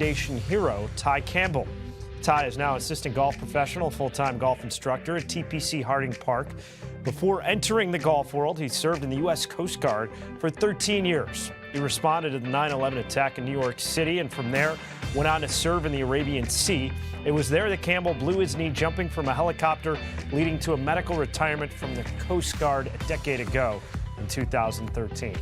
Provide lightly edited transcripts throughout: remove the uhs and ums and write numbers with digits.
Foundation hero, Ty Campbell. Ty is now assistant golf professional, full-time golf instructor at TPC Harding Park. Before entering the golf world, he served in the U.S. Coast Guard for 13 years. He responded to the 9/11 attack in New York City, and from there went on to serve in the Arabian Sea. It was there that Campbell blew his knee jumping from a helicopter, leading to a medical retirement from the Coast Guard a decade ago in 2013.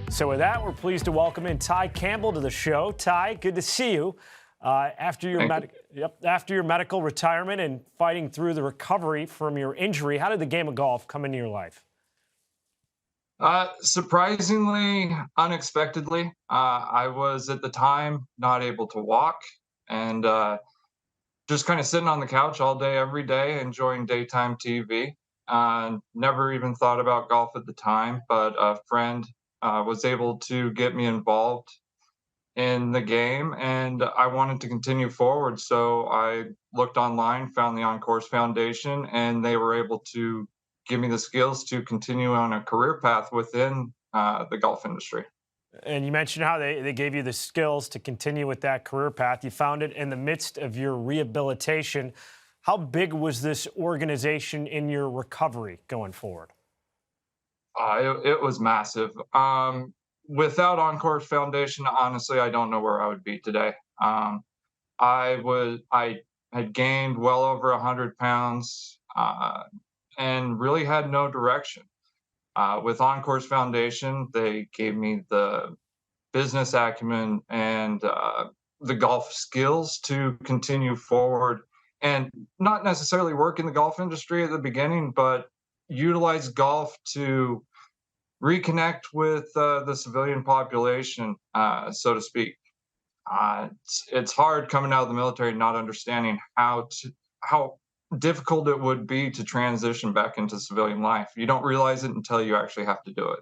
So with that, we're pleased to welcome in Ty Campbell to the show. Ty, good to see you. After your medical retirement and fighting through the recovery from your injury, how did the game of golf come into your life? Surprisingly, unexpectedly. I was at the time not able to walk and just kind of sitting on the couch all day, every day, enjoying daytime TV. Never even thought about golf at the time, but a friend was able to get me involved in the game, and I wanted to continue forward. So I looked online, found the On Course Foundation, and they were able to give me the skills to continue on a career path within the golf industry. And you mentioned how they gave you the skills to continue with that career path. You found it in the midst of your rehabilitation. How big was this organization in your recovery going forward? It was massive. Without On Course Foundation, honestly, I don't know where I would be today. I had gained well over 100 pounds and really had no direction. With On Course Foundation, they gave me the business acumen and the golf skills to continue forward and not necessarily work in the golf industry at the beginning, but utilize golf to reconnect with the civilian population, so to speak. It's hard coming out of the military not understanding how difficult it would be to transition back into civilian life. You don't realize it until you actually have to do it.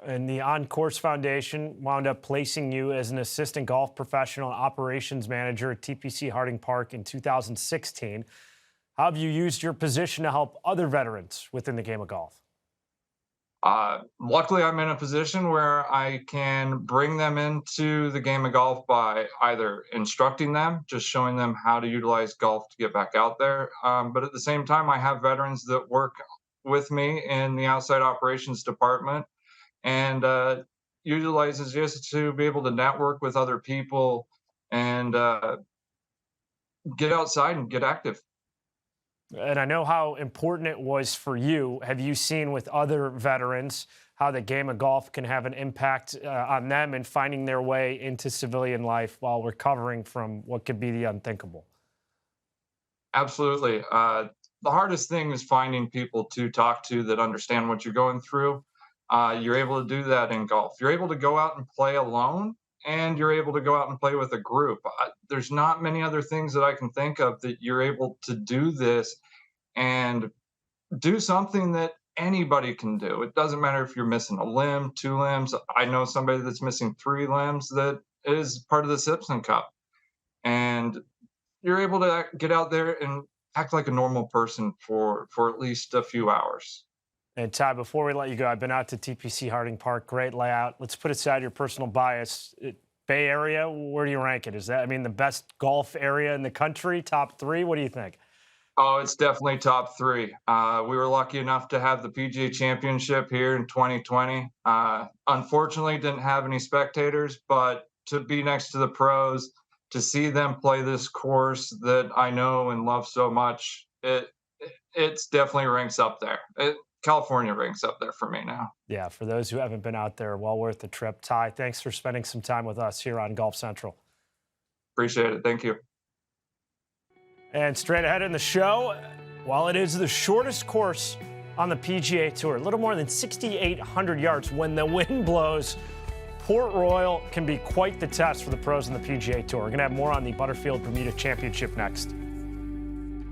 And the On Course Foundation wound up placing you as an assistant golf professional and operations manager at TPC Harding Park in 2016. How have you used your position to help other veterans within the game of golf? Luckily, I'm in a position where I can bring them into the game of golf by either instructing them, just showing them how to utilize golf to get back out there. But at the same time, I have veterans that work with me in the outside operations department and utilizes just to be able to network with other people and get outside and get active. And I know how important it was for you. Have you seen with other veterans how the game of golf can have an impact on them in finding their way into civilian life while recovering from what could be the unthinkable? Absolutely. The hardest thing is finding people to talk to that understand what you're going through. You're able to do that in golf. You're able to go out and play alone, and you're able to go out and play with a group. There's not many other things that I can think of that you're able to do this and do something that anybody can do. It doesn't matter if you're missing a limb, 2 limbs. I know somebody that's missing 3 limbs that is part of the Simpson Cup. And you're able to get out there and act like a normal person for at least a few hours. And Ty, before we let you go, I've been out to TPC Harding Park. Great layout. Let's put aside your personal bias. Bay Area, where do you rank it? Is that, I mean, the best golf area in the country? Top 3? What do you think? Oh, it's definitely top 3. We were lucky enough to have the PGA Championship here in 2020. Unfortunately, didn't have any spectators, but to be next to the pros, to see them play this course that I know and love so much, it's definitely ranks up there. California ranks up there for me now. Yeah, for those who haven't been out there, well worth the trip. Ty, thanks for spending some time with us here on Golf Central. Appreciate it. Thank you. And straight ahead in the show, while it is the shortest course on the PGA Tour, a little more than 6,800 yards when the wind blows, Port Royal can be quite the test for the pros in the PGA Tour. We're going to have more on the Butterfield Bermuda Championship next.